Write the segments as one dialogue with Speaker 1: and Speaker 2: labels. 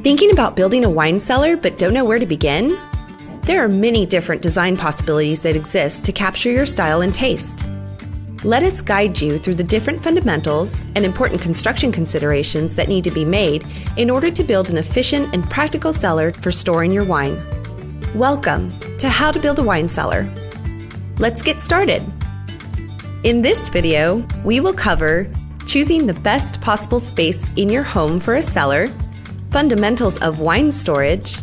Speaker 1: Thinking about building a wine cellar but don't know where to begin? There are many different design possibilities that exist to capture your style and taste. Let us guide you through the different fundamentals and important construction considerations that need to be made in order to build an efficient and practical cellar for storing your wine. Welcome to How to Build a Wine Cellar. Let's get started. In this video, we will cover choosing the best possible space in your home for a cellar, fundamentals of wine storage,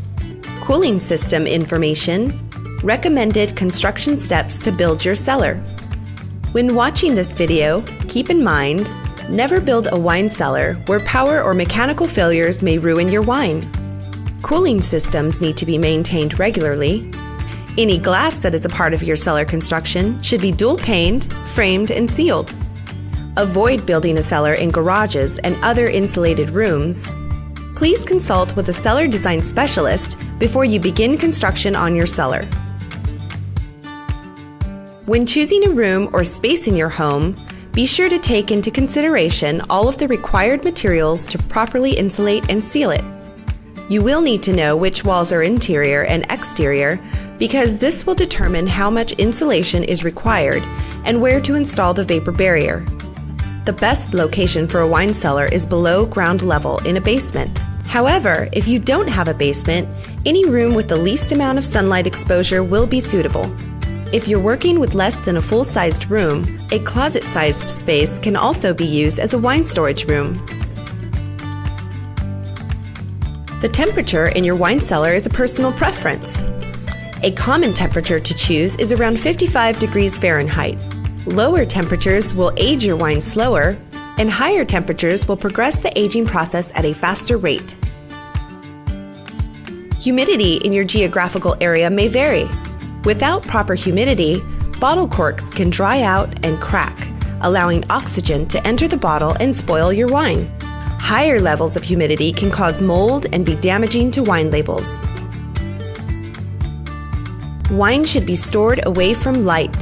Speaker 1: cooling system information, recommended construction steps to build your cellar. When watching this video, keep in mind, never build a wine cellar where power or mechanical failures may ruin your wine. Cooling systems need to be maintained regularly. Any glass that is a part of your cellar construction should be dual-paned, framed, and sealed. Avoid building a cellar in garages and other insulated rooms. Please consult with a cellar design specialist before you begin construction on your cellar. When choosing a room or space in your home, be sure to take into consideration all of the required materials to properly insulate and seal it. You will need to know which walls are interior and exterior because this will determine how much insulation is required and where to install the vapor barrier. The best location for a wine cellar is below ground level in a basement. However, if you don't have a basement, any room with the least amount of sunlight exposure will be suitable. If you're working with less than a full-sized room, a closet-sized space can also be used as a wine storage room. The temperature in your wine cellar is a personal preference. A common temperature to choose is around 55 degrees Fahrenheit. Lower temperatures will age your wine slower, and higher temperatures will progress the aging process at a faster rate. Humidity in your geographical area may vary. Without proper humidity, bottle corks can dry out and crack, allowing oxygen to enter the bottle and spoil your wine. Higher levels of humidity can cause mold and be damaging to wine labels. Wine should be stored away from light.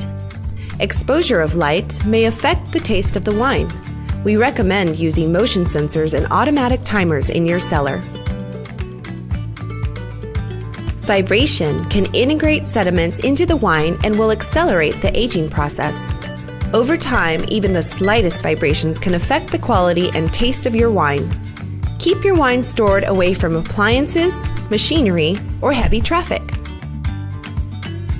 Speaker 1: Exposure of light may affect the taste of the wine. We recommend using motion sensors and automatic timers in your cellar. Vibration can integrate sediments into the wine and will accelerate the aging process. Over time, even the slightest vibrations can affect the quality and taste of your wine. Keep your wine stored away from appliances, machinery, or heavy traffic.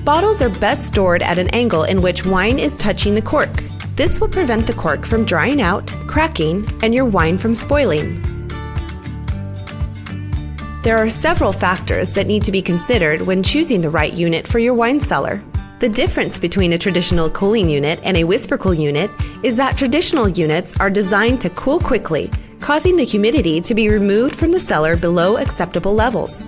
Speaker 1: Bottles are best stored at an angle in which wine is touching the cork. This will prevent the cork from drying out, cracking, and your wine from spoiling. There are several factors that need to be considered when choosing the right unit for your wine cellar. The difference between a traditional cooling unit and a WhisperKOOL unit is that traditional units are designed to cool quickly, causing the humidity to be removed from the cellar below acceptable levels.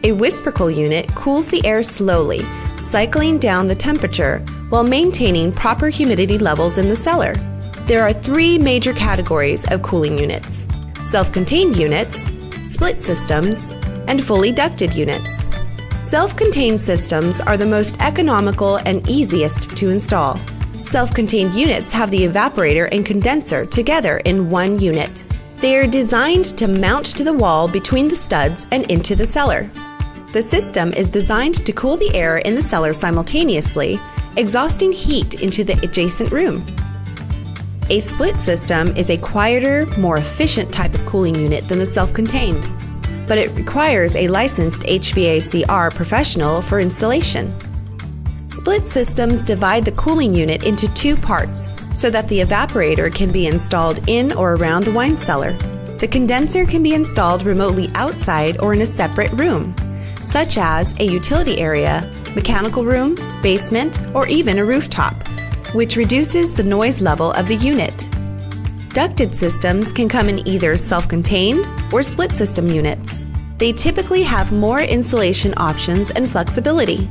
Speaker 1: A WhisperKOOL unit cools the air slowly, cycling down the temperature while maintaining proper humidity levels in the cellar. There are three major categories of cooling units: self-contained units, split systems, and fully ducted units. Self-contained systems are the most economical and easiest to install. Self-contained units have the evaporator and condenser together in one unit. They are designed to mount to the wall between the studs and into the cellar. The system is designed to cool the air in the cellar simultaneously, exhausting heat into the adjacent room. A split system is a quieter, more efficient type of cooling unit than the self-contained, but it requires a licensed HVACR professional for installation. Split systems divide the cooling unit into two parts so that the evaporator can be installed in or around the wine cellar. The condenser can be installed remotely outside or in a separate room, such as a utility area, mechanical room, basement, or even a rooftop, which reduces the noise level of the unit. Ducted systems can come in either self-contained or split system units. They typically have more insulation options and flexibility.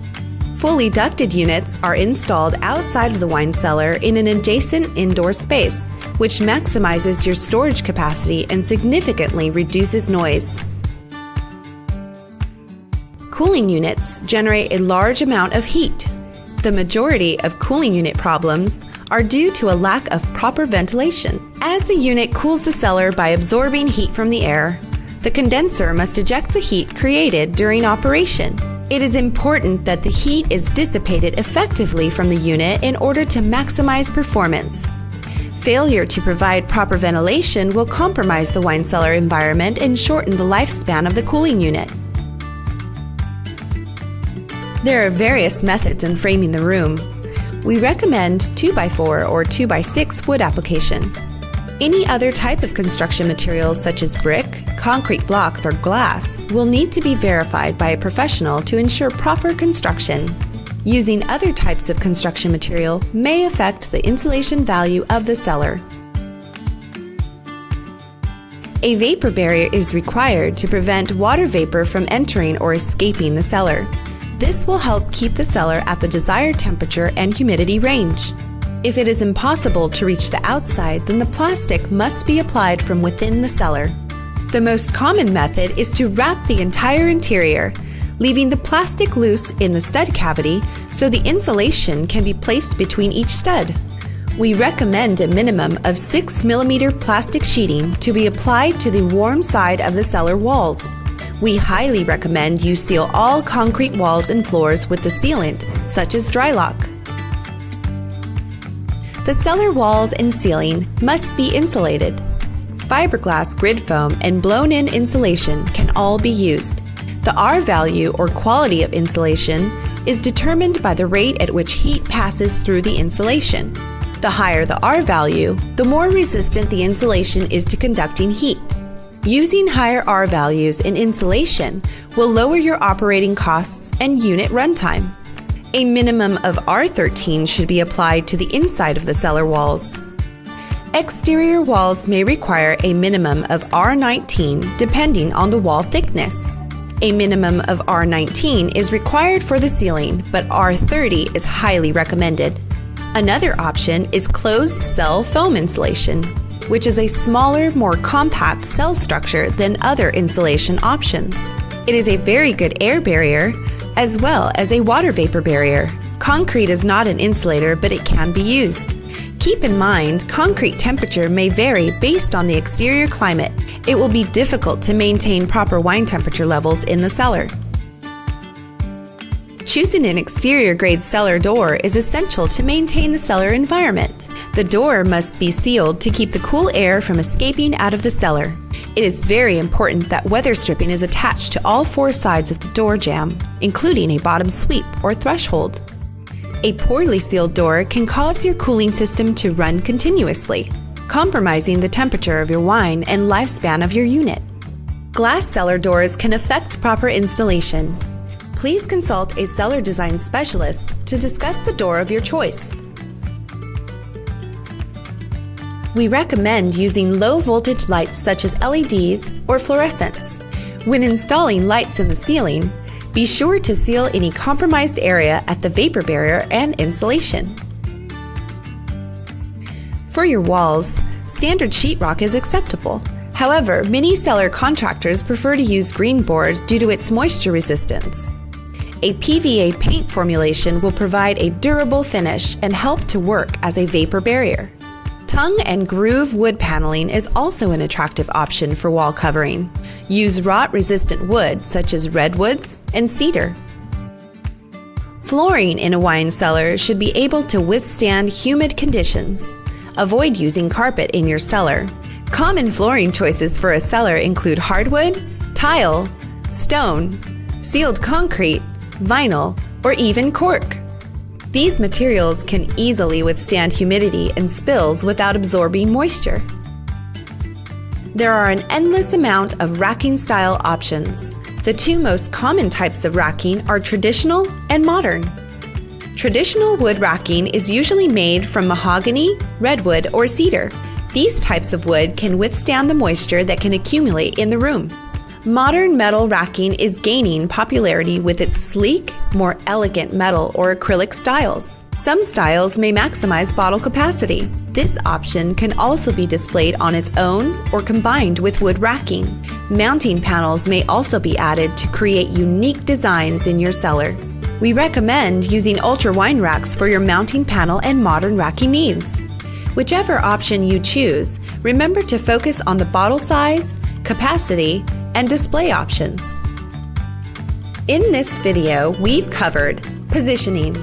Speaker 1: Fully ducted units are installed outside of the wine cellar in an adjacent indoor space, which maximizes your storage capacity and significantly reduces noise. Cooling units generate a large amount of heat. The majority of cooling unit problems are due to a lack of proper ventilation. As the unit cools the cellar by absorbing heat from the air, The condenser must eject the heat created during operation. It is important that the heat is dissipated effectively from the unit in order to maximize performance. Failure to provide proper ventilation will compromise the wine cellar environment and shorten the lifespan of the cooling unit. There are various methods in framing the room. We recommend 2x4 or 2x6 wood application. Any other type of construction materials such as brick, concrete blocks, or glass will need to be verified by a professional to ensure proper construction. Using other types of construction material may affect the insulation value of the cellar. A vapor barrier is required to prevent water vapor from entering or escaping the cellar. This will help keep the cellar at the desired temperature and humidity range. If it is impossible to reach the outside, then the plastic must be applied from within the cellar. The most common method is to wrap the entire interior, leaving the plastic loose in the stud cavity so the insulation can be placed between each stud. We recommend a minimum of 6 mm plastic sheeting to be applied to the warm side of the cellar walls. We highly recommend you seal all concrete walls and floors with the sealant, such as Drylock. The cellar walls and ceiling must be insulated. Fiberglass grid foam and blown-in insulation can all be used. The R value or quality of insulation is determined by the rate at which heat passes through the insulation. The higher the R value, the more resistant the insulation is to conducting heat. Using higher R values in insulation will lower your operating costs and unit runtime. A minimum of R13 should be applied to the inside of the cellar walls. Exterior walls may require a minimum of R19 depending on the wall thickness. A minimum of R19 is required for the ceiling, but R30 is highly recommended. Another option is closed cell foam insulation, which is a smaller, more compact cell structure than other insulation options. It is a very good air barrier, as well as a water vapor barrier. Concrete is not an insulator, but it can be used. Keep in mind, concrete temperature may vary based on the exterior climate. It will be difficult to maintain proper wine temperature levels in the cellar. Choosing an exterior-grade cellar door is essential to maintain the cellar environment. The door must be sealed to keep the cool air from escaping out of the cellar. It is very important that weather stripping is attached to all 4 sides of the door jamb, including a bottom sweep or threshold. A poorly sealed door can cause your cooling system to run continuously, compromising the temperature of your wine and lifespan of your unit. Glass cellar doors can affect proper installation. Please consult a cellar design specialist to discuss the door of your choice. We recommend using low voltage lights such as LEDs or fluorescents. When installing lights in the ceiling, be sure to seal any compromised area at the vapor barrier and insulation. For your walls, standard sheetrock is acceptable. However, many cellar contractors prefer to use green board due to its moisture resistance. A PVA paint formulation will provide a durable finish and help to work as a vapor barrier. Tongue and groove wood paneling is also an attractive option for wall covering. Use rot-resistant wood such as redwoods and cedar. Flooring in a wine cellar should be able to withstand humid conditions. Avoid using carpet in your cellar. Common flooring choices for a cellar include hardwood, tile, stone, sealed concrete, vinyl, or even cork. These materials can easily withstand humidity and spills without absorbing moisture. There are an endless amount of racking style options. The 2 most common types of racking are traditional and modern. Traditional wood racking is usually made from mahogany, redwood, or cedar. These types of wood can withstand the moisture that can accumulate in the room. Modern metal racking is gaining popularity with its sleek, more elegant metal or acrylic styles. Some styles may maximize bottle capacity. This option can also be displayed on its own or combined with wood racking. Mounting panels may also be added to create unique designs in your cellar. We recommend using ultra wine racks for your mounting panel and modern racking needs. Whichever option you choose, remember to focus on the bottle size, capacity, and display options. In this video, we've covered positioning.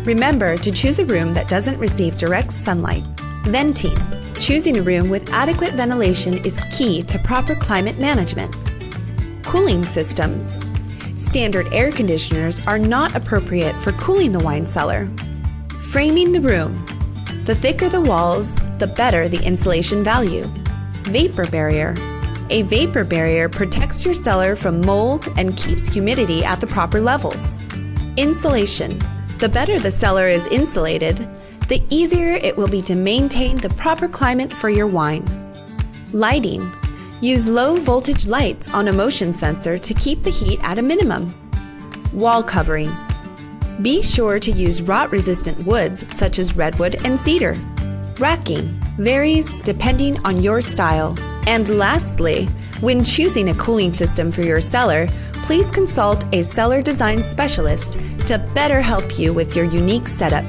Speaker 1: Remember to choose a room that doesn't receive direct sunlight. Venting. Choosing a room with adequate ventilation is key to proper climate management. Cooling systems. Standard air conditioners are not appropriate for cooling the wine cellar. Framing the room. The thicker the walls, the better the insulation value. Vapor barrier. A vapor barrier protects your cellar from mold and keeps humidity at the proper levels. Insulation. The better the cellar is insulated, the easier it will be to maintain the proper climate for your wine. Lighting. Use low voltage lights on a motion sensor to keep the heat at a minimum. Wall covering. Be sure to use rot-resistant woods such as redwood and cedar. Racking varies depending on your style. And lastly, when choosing a cooling system for your cellar, please consult a cellar design specialist to better help you with your unique setup.